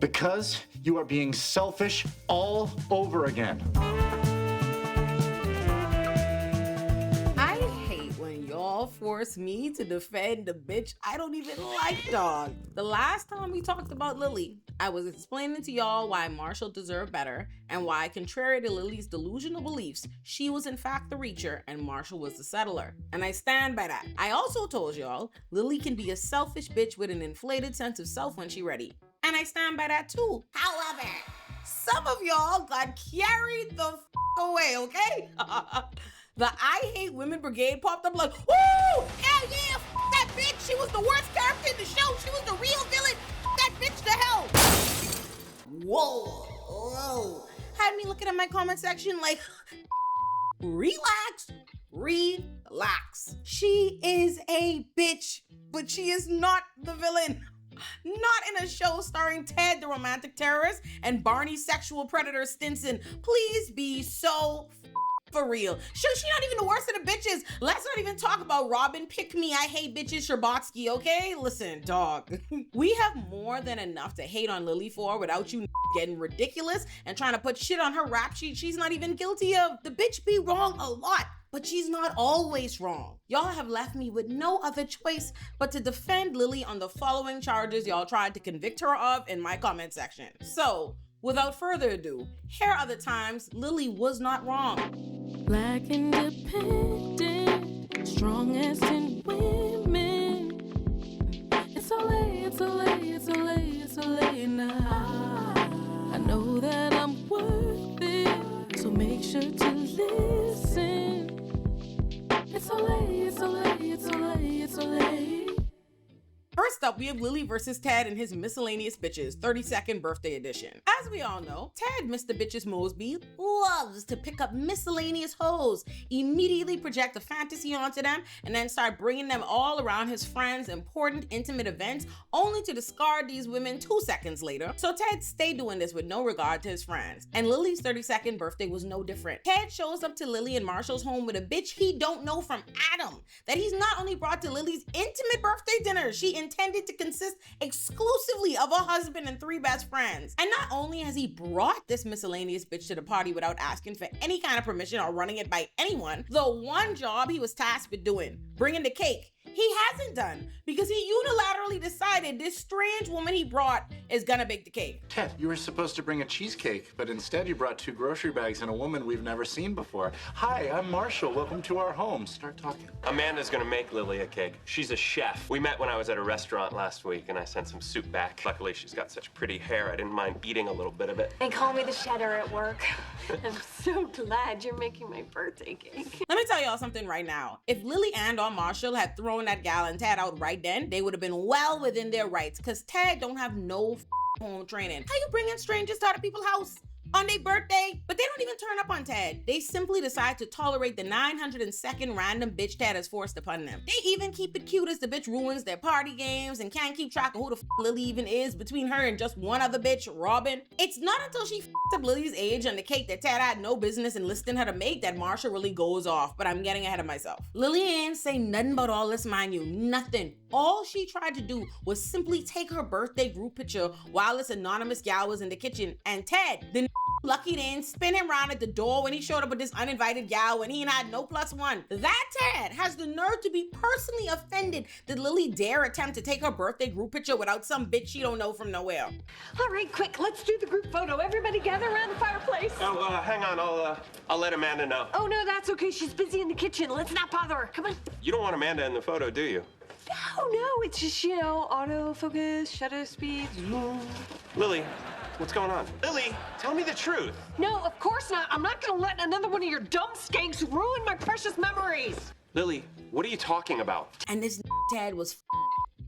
Because you are being selfish all over again. I hate when y'all force me to defend the bitch I don't even like, dog. The last time we talked about Lily, I was explaining to y'all why Marshall deserved better and why, contrary to Lily's delusional beliefs, she was in fact the reacher and Marshall was the settler. And I stand by that. I also told y'all Lily can be a selfish bitch with an inflated sense of self when she ready. And I stand by that too. However, some of y'all got carried the away, okay? The I Hate Women Brigade popped up like, woo! Hell yeah! That bitch! She was the worst character in the show! She was the real villain! That bitch to hell! Whoa! Had me looking at my comment section like, relax. She is a bitch, but she is not the villain. Not in a show starring Ted the romantic terrorist and Barney sexual predator Stinson. Please be so for real. She's not even the worst of the bitches. Let's not even talk about Robin, Pick Me, I Hate Bitches, Sherbotsky, okay? Listen, dog. We have more than enough to hate on Lily for without you getting ridiculous and trying to put shit on her rap sheet she's not even guilty of. The bitch be wrong a lot, but she's not always wrong. Y'all have left me with no other choice but to defend Lily on the following charges y'all tried to convict her of in my comment section. So, without further ado, here are the times Lily was not wrong. Black independent, strongest in women. It's Olay now. I know that I'm worth it, so make sure to listen. It's Olay. First up, we have Lily versus Ted and his miscellaneous bitches, 32nd birthday edition. As we all know, Ted, Mr. Bitches Mosby, loves to pick up miscellaneous hoes, immediately project a fantasy onto them, and then start bringing them all around his friends' important, intimate events, only to discard these women 2 seconds later. So Ted stayed doing this with no regard to his friends. And Lily's 32nd birthday was no different. Ted shows up to Lily and Marshall's home with a bitch he don't know from Adam, that he's not only brought to Lily's intimate birthday dinner, she intended to consist exclusively of a husband and 3 best friends. And not only has he brought this miscellaneous bitch to the party without asking for any kind of permission or running it by anyone, the one job he was tasked with doing, bringing the cake, he hasn't done because he unilaterally decided this strange woman he brought is gonna bake the cake. Ted, you were supposed to bring a cheesecake, but instead you brought 2 grocery bags and a woman we've never seen before. Hi, I'm Marshall. Welcome to our home. Start talking. Amanda's gonna make Lily a cake. She's a chef. We met when I was at a restaurant last week and I sent some soup back. Luckily, she's got such pretty hair, I didn't mind eating a little bit of it. They call me the shedder at work. I'm so glad you're making my birthday cake. Let me tell y'all something right now. If Lily and or Marshall had thrown that gal and Ted out right then, they would have been well within their rights, because Ted don't have no home training. How you bringing strangers to other people's house on their birthday? But they don't even turn up on Ted. They simply decide to tolerate the 902nd random bitch Ted has forced upon them. They even keep it cute as the bitch ruins their party games and can't keep track of who the Lily even is between her and just one other bitch, Robin. It's not until she up Lily's age on the cake that Ted had no business enlisting her to make that Marshall really goes off, but I'm getting ahead of myself. Lily ain't say nothing about all this, mind you, nothing. All she tried to do was simply take her birthday group picture while this anonymous gal was in the kitchen, and Ted, the lucky didn't spin him around at the door when he showed up with this uninvited gal when he had no +1. That Ted has the nerve to be personally offended that Lily dare attempt to take her birthday group picture without some bitch she don't know from nowhere. All right, quick, let's do the group photo. Everybody gather around the fireplace. Oh, hang on, I'll let Amanda know. Oh, no, that's okay. She's busy in the kitchen. Let's not bother her. Come on. You don't want Amanda in the photo, do you? No, it's just, autofocus, shutter speed, zoom. Lily, what's going on? Lily, tell me the truth. No, of course not. I'm not gonna let another one of your dumb skanks ruin my precious memories. Lily, what are you talking about? And this Ted was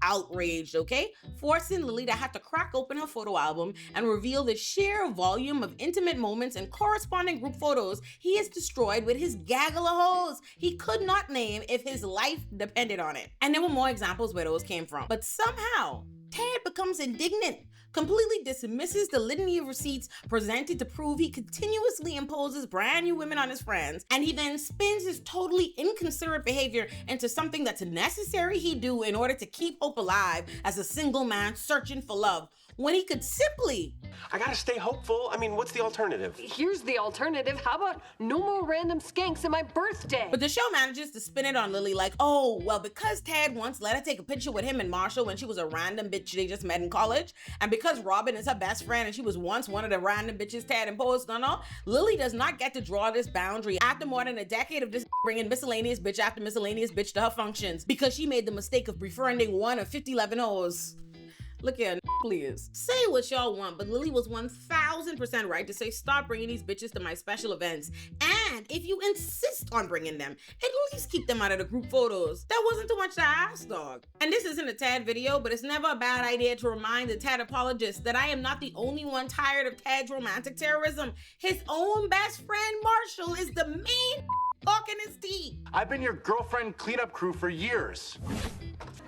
outraged, okay? Forcing Lily to have to crack open her photo album and reveal the sheer volume of intimate moments and corresponding group photos he has destroyed with his gaggle of hoes he could not name if his life depended on it. And there were more examples where those came from. But somehow, Ted becomes indignant, completely dismisses the litany of receipts presented to prove he continuously imposes brand new women on his friends, and he then spins his totally inconsiderate behavior into something that's necessary he do in order to keep hope alive as a single man searching for love. when he could simply... I gotta stay hopeful. I mean, what's the alternative? Here's the alternative. How about no more random skanks on my birthday? But the show manages to spin it on Lily like, oh, well, because Ted once let her take a picture with him and Marshall when she was a random bitch they just met in college, and because Robin is her best friend and she was once one of the random bitches Ted imposed on her, Lily does not get to draw this boundary after more than a decade of this bringing miscellaneous bitch after miscellaneous bitch to her functions because she made the mistake of befriending one of 5011 hoes. Look here, please. Say what y'all want, but Lily was 1000% right to say stop bringing these bitches to my special events. And if you insist on bringing them, at least keep them out of the group photos. That wasn't too much to ask, dog. And this isn't a Tad video, but it's never a bad idea to remind the Tad apologists that I am not the only one tired of Tad's romantic terrorism. His own best friend, Marshall, is the main hawk in his teeth. I've been your girlfriend cleanup crew for years.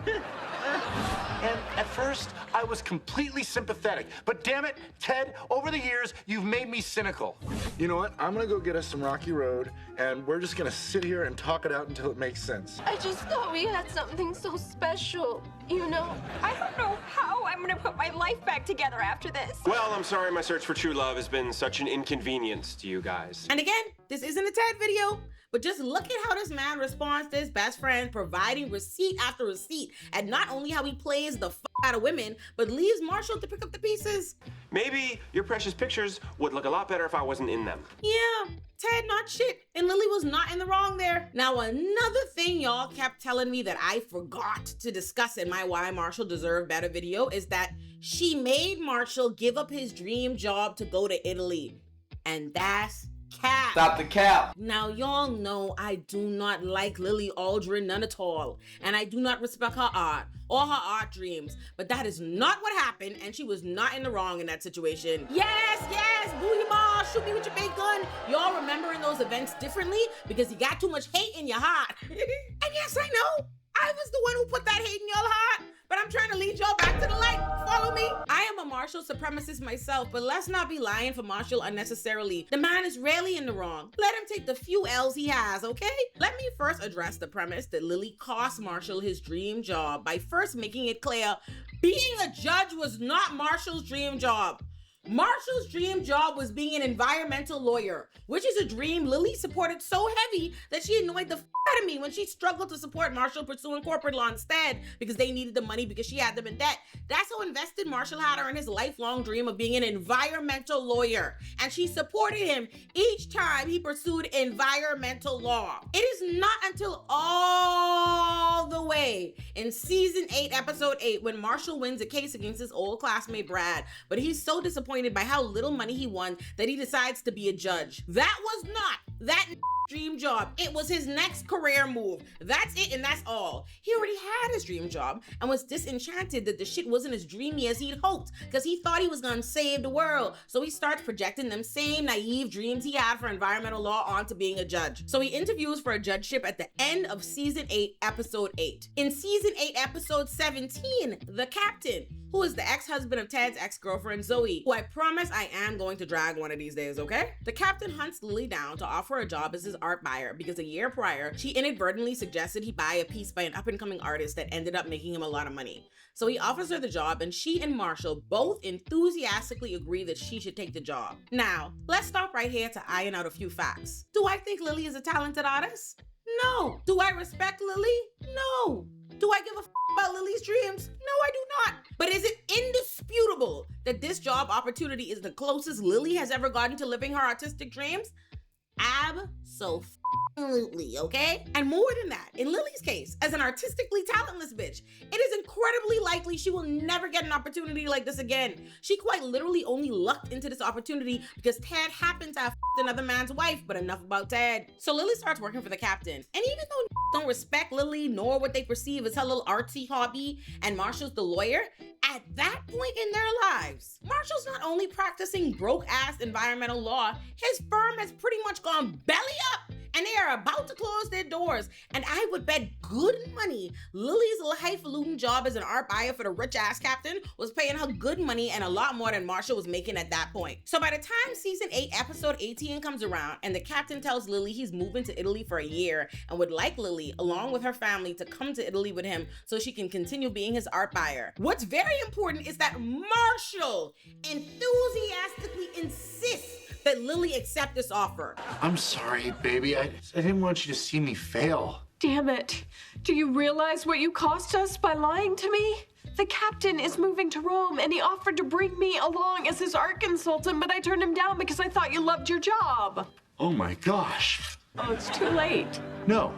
And at first, I was completely sympathetic. But damn it, Ted, over the years, you've made me cynical. You know what? I'm gonna go get us some Rocky Road, and we're just gonna sit here and talk it out until it makes sense. I just thought we had something so special, you know? I don't know how I'm gonna put my life back together after this. Well, I'm sorry my search for true love has been such an inconvenience to you guys. And again, this isn't a Ted video, but just look at how this man responds to his best friend, providing receipt after receipt, and not only how he plays the out of women, but leaves Marshall to pick up the pieces. Maybe your precious pictures would look a lot better if I wasn't in them. Yeah, Ted not shit, and Lily was not in the wrong there. Now, another thing y'all kept telling me that I forgot to discuss in my Why Marshall Deserved Better video is that she made Marshall give up his dream job to go to Italy. And that's cap. Stop the cap. Now, y'all know I do not like Lily Aldrin none at all, and I do not respect her art or her art dreams, but that is not what happened, and she was not in the wrong in that situation. Yes, booyah, shoot me with your big gun. Y'all remembering those events differently because you got too much hate in your heart. And yes, I know, I was the one who put that hate in your heart, but I'm trying to lead y'all back to the light. Follow me. I am a Marshall supremacist myself, but let's not be lying for Marshall unnecessarily. The man is rarely in the wrong. Let him take the few L's he has, okay? Let me first address the premise that Lily cost Marshall his dream job by first making it clear being a judge was not Marshall's dream job. Marshall's dream job was being an environmental lawyer, which is a dream Lily supported so heavy that she annoyed the out of me when she struggled to support Marshall pursuing corporate law instead because they needed the money because she had them in debt. That's how invested Marshall had her in his lifelong dream of being an environmental lawyer. And she supported him each time he pursued environmental law. It is not until all the way in season 8, episode 8, when Marshall wins a case against his old classmate Brad, but he's so disappointed by how little money he won that he decides to be a judge. That was not that dream job. It was his next career move. That's it, and that's all. He already had his dream job and was disenchanted that the shit wasn't as dreamy as he'd hoped because he thought he was gonna save the world. So he starts projecting them same naive dreams he had for environmental law onto being a judge. So he interviews for a judgeship at the end of season 8, episode 8. In season 8, episode 17, the captain, who is the ex-husband of Ted's ex-girlfriend Zoe, who I promise I am going to drag one of these days, okay? The captain hunts Lily down to offer a job as his art buyer because a year prior, she inadvertently suggested he buy a piece by an up-and-coming artist that ended up making him a lot of money. So he offers her the job, and she and Marshall both enthusiastically agree that she should take the job. Now, let's stop right here to iron out a few facts. Do I think Lily is a talented artist? No. Do I respect Lily? No. Do I give a about Lily's dreams? No, I do not. But is it indisputable that this job opportunity is the closest Lily has ever gotten to living her artistic dreams? Absolutely, okay? And more than that, in Lily's case, as an artistically talentless bitch, it is incredibly likely she will never get an opportunity like this again. She quite literally only lucked into this opportunity because Ted happened to have another man's wife, but enough about Ted. So Lily starts working for the captain. And even though don't respect Lily nor what they perceive as her little artsy hobby, and Marshall's the lawyer, at that point in their lives, Marshall's not only practicing broke-ass environmental law, his firm has pretty much gone belly up and they are about to close their doors. And I would bet good money Lily's little highfalutin job as an art buyer for the rich-ass captain was paying her good money and a lot more than Marshall was making at that point. So by the time season 8, episode 18 comes around, and the captain tells Lily he's moving to Italy for a year and would like Lily, along with her family, to come to Italy with him so she can continue being his art buyer. What's very important is that Marshall enthusiastically insists that Lily accept this offer. I'm sorry, baby. I didn't want you to see me fail. Damn it. Do you realize what you cost us by lying to me? The captain is moving to Rome and he offered to bring me along as his art consultant, but I turned him down because I thought you loved your job. Oh my gosh. Oh, it's too late. No,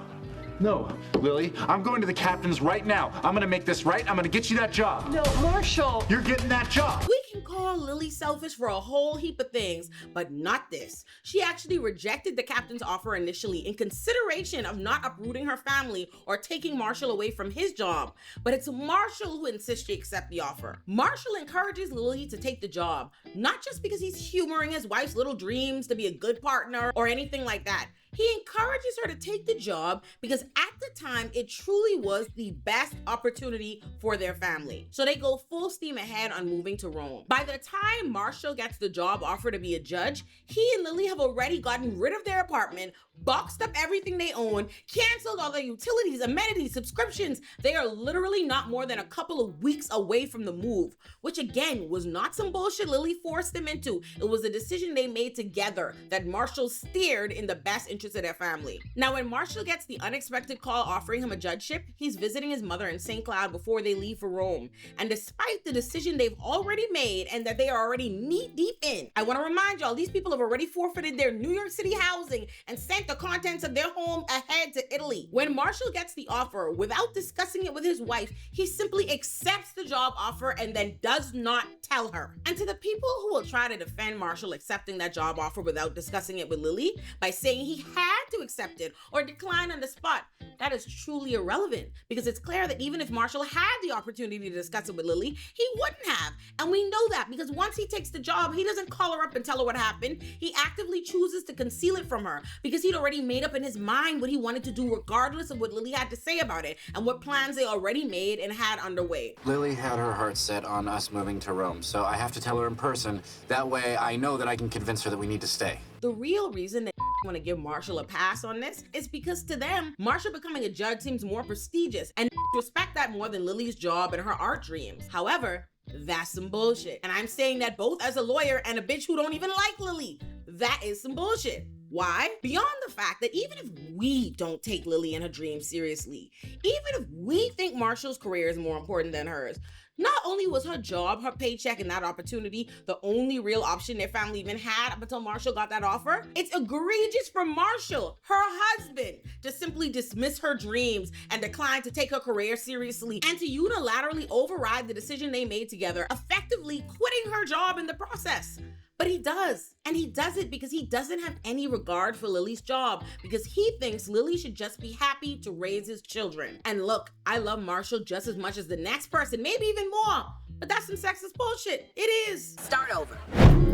Lily, I'm going to the captain's right now. I'm gonna make this right. I'm gonna get you that job. No, Marshall. You're getting that job. We can call Lily selfish for a whole heap of things, but not this. She actually rejected the captain's offer initially in consideration of not uprooting her family or taking Marshall away from his job. But it's Marshall who insists she accept the offer. Marshall encourages Lily to take the job, not just because he's humoring his wife's little dreams to be a good partner or anything like that. He encourages her to take the job because at the time, it truly was the best opportunity for their family. So they go full steam ahead on moving to Rome. By the time Marshall gets the job offer to be a judge, he and Lily have already gotten rid of their apartment, boxed up everything they own, canceled all their utilities, amenities, subscriptions. They are literally not more than a couple of weeks away from the move, which again was not some bullshit Lily forced them into. It was a decision they made together that Marshall steered in the best interest of their family. Now, when Marshall gets the unexpected call offering him a judgeship, he's visiting his mother in St. Cloud before they leave for Rome. And despite the decision they've already made and that they are already knee deep in, I want to remind y'all, these people have already forfeited their New York City housing and sent the contents of their home ahead to Italy. When Marshall gets the offer, without discussing it with his wife, he simply accepts the job offer and then does not tell her. And to the people who will try to defend Marshall accepting that job offer without discussing it with Lily by saying he had to accept it or decline on the spot, that is truly irrelevant, because it's clear that even if Marshall had the opportunity to discuss it with Lily, he wouldn't have. And we know that because once he takes the job, he doesn't call her up and tell her what happened. He actively chooses to conceal it from her because he'd already made up in his mind what he wanted to do regardless of what Lily had to say about it and what plans they already made and had underway. Lily had her heart set on us moving to Rome, so I have to tell her in person. That way I know that I can convince her that we need to stay. The real reason that want to give Marshall a pass on this is because to them, Marshall becoming a judge seems more prestigious and respect that more than Lily's job and her art dreams. However, that's some bullshit. And I'm saying that both as a lawyer and a bitch who don't even like Lily. That is some bullshit. Why? Beyond the fact that even if we don't take Lily and her dreams seriously, even if we think Marshall's career is more important than hers, not only was her job, her paycheck, and that opportunity the only real option their family even had up until Marshall got that offer, it's egregious for Marshall, her husband, to simply dismiss her dreams and decline to take her career seriously and to unilaterally override the decision they made together, effectively quitting her job in the process. But he does. And he does it because he doesn't have any regard for Lily's job, because he thinks Lily should just be happy to raise his children. And look, I love Marshall just as much as the next person, maybe even more. But that's some sexist bullshit. It is. Start over.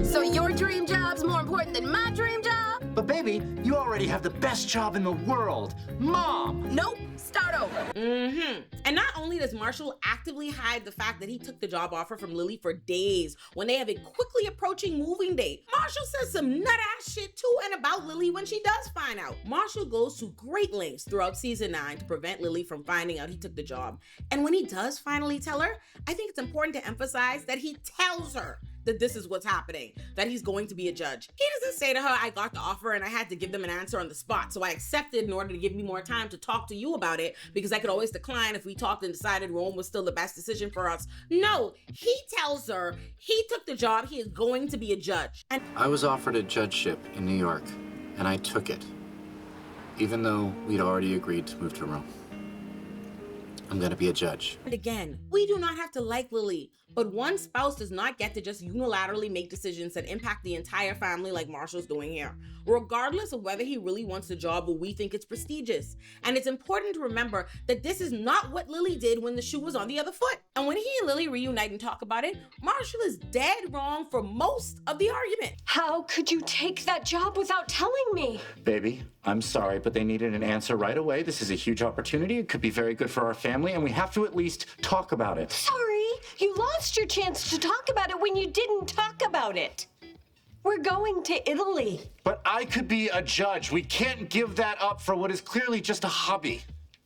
So your dream job's more important than my dream job? But baby, you already have the best job in the world. Mom! Nope. Start over. And not only does Marshall actively hide the fact that he took the job offer from Lily for days when they have a quickly approaching moving date, Marshall says some nut-ass shit to and about Lily when she does find out. Marshall goes to great lengths throughout season 9 to prevent Lily from finding out he took the job. And when he does finally tell her, I think it's important to emphasize that he tells her that this is what's happening, that he's going to be a judge. He doesn't say to her, I got the offer and I had to give them an answer on the spot, so I accepted in order to give me more time to talk to you about it because I could always decline if we talked and decided Rome was still the best decision for us. No, he tells her he took the job, he is going to be a judge. And I was offered a judgeship in New York, and I took it, even though we'd already agreed to move to Rome. I'm gonna be a judge. again, we do not have to like Lily, But one spouse does not get to just unilaterally make decisions that impact the entire family like Marshall's doing here, regardless of whether he really wants the job or we think it's prestigious. And it's important to remember that this is not what Lily did when the shoe was on the other foot. And when he and Lily reunite and talk about it, Marshall is dead wrong for most of the argument. How could you take that job without telling me? Baby, I'm sorry, but they needed an answer right away. This is a huge opportunity. It could be very good for our family, and we have to at least talk about it. Sorry, you lost your chance to talk about it when you didn't talk about it. We're going to Italy. But I could be a judge. We can't give that up for what is clearly just a hobby.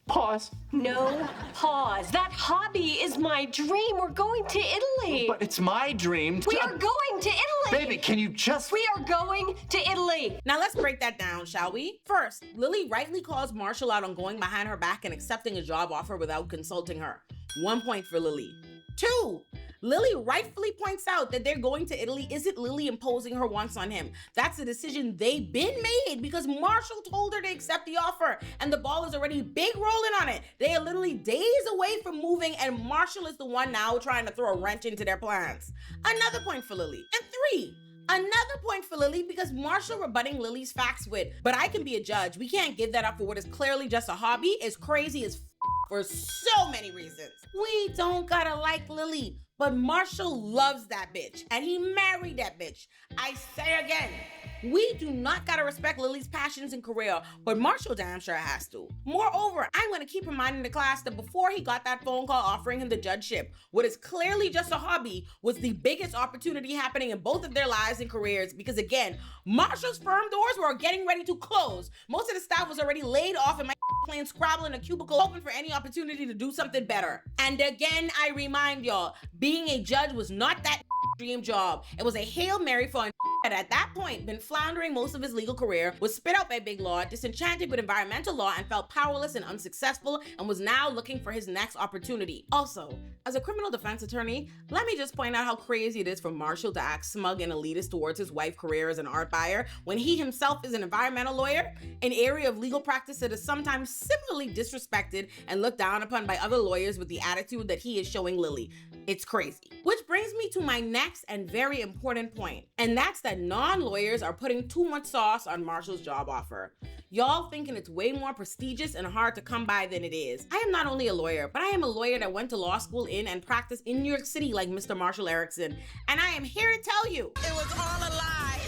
Pause. No pause. That hobby is my dream. We're going to Italy. But it's my dream to... We are going to Italy. Baby, can you just... We are going to Italy. Now let's break that down, shall we? First, Lily rightly calls Marshall out on going behind her back and accepting a job offer without consulting her. 1 point for Lily. 2, Lily rightfully points out that they're going to Italy isn't Lily imposing her wants on him. That's a decision they've been made because Marshall told her to accept the offer and the ball is already big rolling on it. They are literally days away from moving and Marshall is the one now trying to throw a wrench into their plans. Another point for Lily. And 3, another point for Lily because Marshall rebutting Lily's facts with, but I can be a judge. We can't give that up for what is clearly just a hobby is crazy as for so many reasons. We don't gotta like Lily, but Marshall loves that bitch and he married that bitch. I say again, we do not gotta respect Lily's passions and career, but Marshall damn sure has to. Moreover, I'm gonna keep reminding the class that before he got that phone call offering him the judgeship, what is clearly just a hobby was the biggest opportunity happening in both of their lives and careers because again, Marshall's firm doors were getting ready to close. Most of the staff was already laid off and my playing Scrabble in a cubicle, hoping for any opportunity to do something better. And again, I remind y'all, being a judge was not that dream job. It was a Hail Mary for a that at that point been floundering most of his legal career, was spit out by big law, disenchanted with environmental law and felt powerless and unsuccessful and was now looking for his next opportunity. Also, as a criminal defense attorney, let me just point out how crazy it is for Marshall to act smug and elitist towards his wife's career as an art buyer when he himself is an environmental lawyer, an area of legal practice that is sometimes similarly disrespected and looked down upon by other lawyers with the attitude that he is showing Lily. It's crazy. Which brings me to my next and very important point, and that's that non-lawyers are putting too much sauce on Marshall's job offer. Y'all thinking it's way more prestigious and hard to come by than it is. I am not only a lawyer, but I am a lawyer that went to law school in and practiced in New York City like Mr. Marshall Erickson, and I am here to tell you, it was all a lie.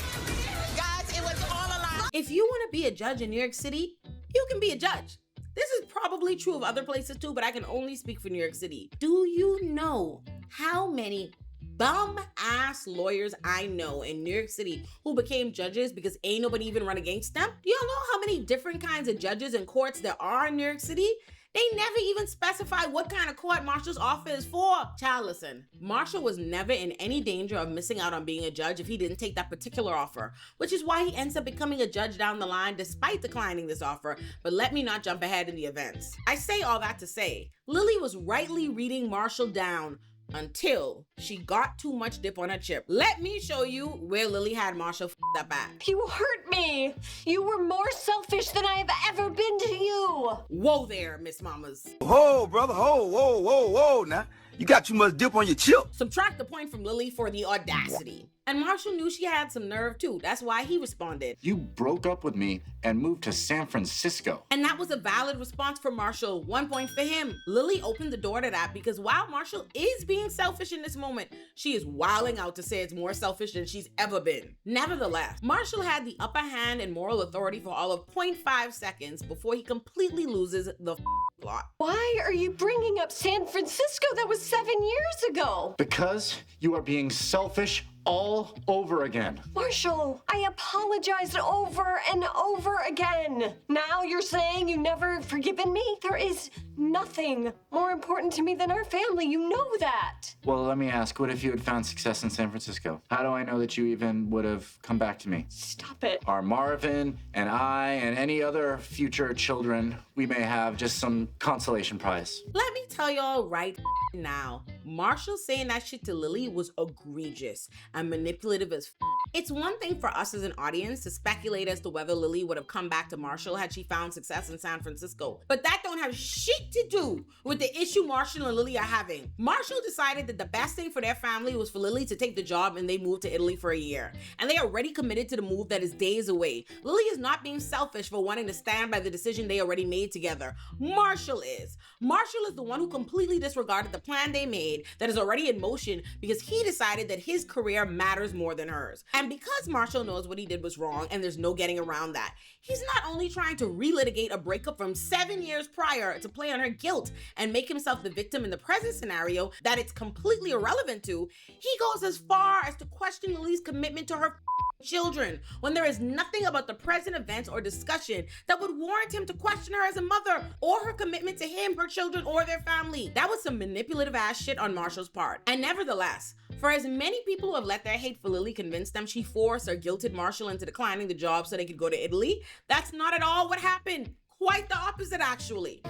Guys, it was all a lie. If you want to be a judge in New York City, you can be a judge. This is probably true of other places too, but I can only speak for New York City. Do you know how many bum-ass lawyers I know in New York City who became judges because ain't nobody even run against them? Do y'all know how many different kinds of judges and courts there are in New York City? They never even specify what kind of court Marshall's offer is for. Child, listen, Marshall was never in any danger of missing out on being a judge if he didn't take that particular offer, which is why he ends up becoming a judge down the line despite declining this offer. But let me not jump ahead in the events. I say all that to say, Lily was rightly reading Marshall down until she got too much dip on her chip. Let me show you where Lily had Marshall f***ed up at. You hurt me. You were more selfish than I have ever been to you. Whoa there, Miss Mamas. Whoa, brother, whoa, now. You got too much dip on your chip. Subtract the point from Lily for the audacity. And Marshall knew she had some nerve too. That's why he responded. You broke up with me and moved to San Francisco. And that was a valid response for Marshall. 1 point for him. Lily opened the door to that because while Marshall is being selfish in this moment, she is wilding out to say it's more selfish than she's ever been. Nevertheless, Marshall had the upper hand and moral authority for all of 0.5 seconds before he completely loses the plot. Why are you bringing up San Francisco? That was 7 years ago. Because you are being selfish all over again. Marshall, I apologized over and over again. Now you're saying you never forgiven me? There is nothing more important to me than our family. You know that. Well, let me ask, what if you had found success in San Francisco? How do I know that you even would have come back to me? Stop it. Are Marvin and I and any other future children we may have just some consolation prize? Let me tell y'all right now, Marshall saying that shit to Lily was egregious and manipulative as It's one thing for us as an audience to speculate as to whether Lily would have come back to Marshall had she found success in San Francisco, but that don't have shit to do with the issue Marshall and Lily are having. Marshall decided that the best thing for their family was for Lily to take the job, and they moved to Italy for a year. And they are already committed to the move that is days away. Lily is not being selfish for wanting to stand by the decision they already made together. Marshall is. Marshall is the one who completely disregarded the plan they made that is already in motion because he decided that his career matters more than hers. And because Marshall knows what he did was wrong and there's no getting around that, he's not only trying to relitigate a breakup from 7 years prior to play on her guilt and make himself the victim in the present scenario that it's completely irrelevant to, he goes as far as to question Lily's commitment to her children when there is nothing about the present events or discussion that would warrant him to question her as a mother or her commitment to him, her children, or their family. That was some manipulative ass shit on Marshall's part. And nevertheless, for as many people who have let their hate for Lily convince them she forced or guilted Marshall into declining the job so they could go to Italy, that's not at all what happened. Quite the opposite, actually.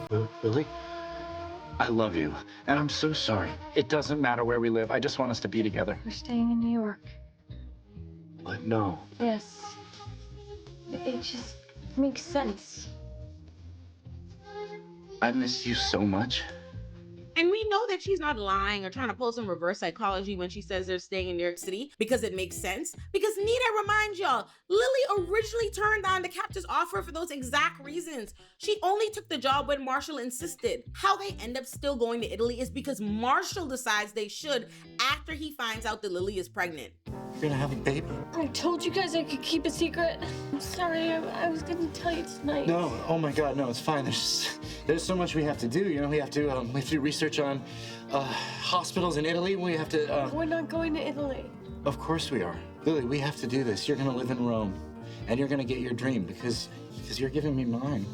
Lily, I love you, and I'm so sorry. It doesn't matter where we live. I just want us to be together. We're staying in New York. But no. Yes. It just makes sense. I miss you so much. And we know that she's not lying or trying to pull some reverse psychology when she says they're staying in New York City because it makes sense. Because need I remind y'all, Lily originally turned down the captor's offer for those exact reasons. She only took the job when Marshall insisted. How they end up still going to Italy is because Marshall decides they should after he finds out that Lily is pregnant. You're gonna have a baby. I told you guys I could keep a secret. I'm sorry, I was gonna tell you tonight. No, oh my God, no, it's fine. There's so much we have to do. You know, we have to do research on hospitals in Italy. We have to. We're not going to Italy. Of course we are, Lily. We have to do this. You're gonna live in Rome, and you're gonna get your dream because you're giving me mine.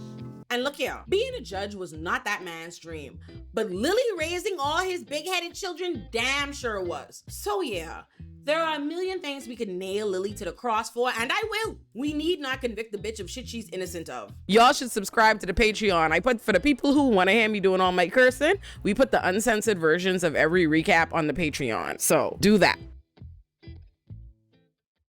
And look here, being a judge was not that man's dream, but Lily raising all his big-headed children damn sure was. So yeah, there are a million things we could nail Lily to the cross for, and I will. We need not convict the bitch of shit she's innocent of. Y'all should subscribe to the Patreon. I put, for the people who want to hear me doing all my cursing, we put the uncensored versions of every recap on the Patreon. So do that.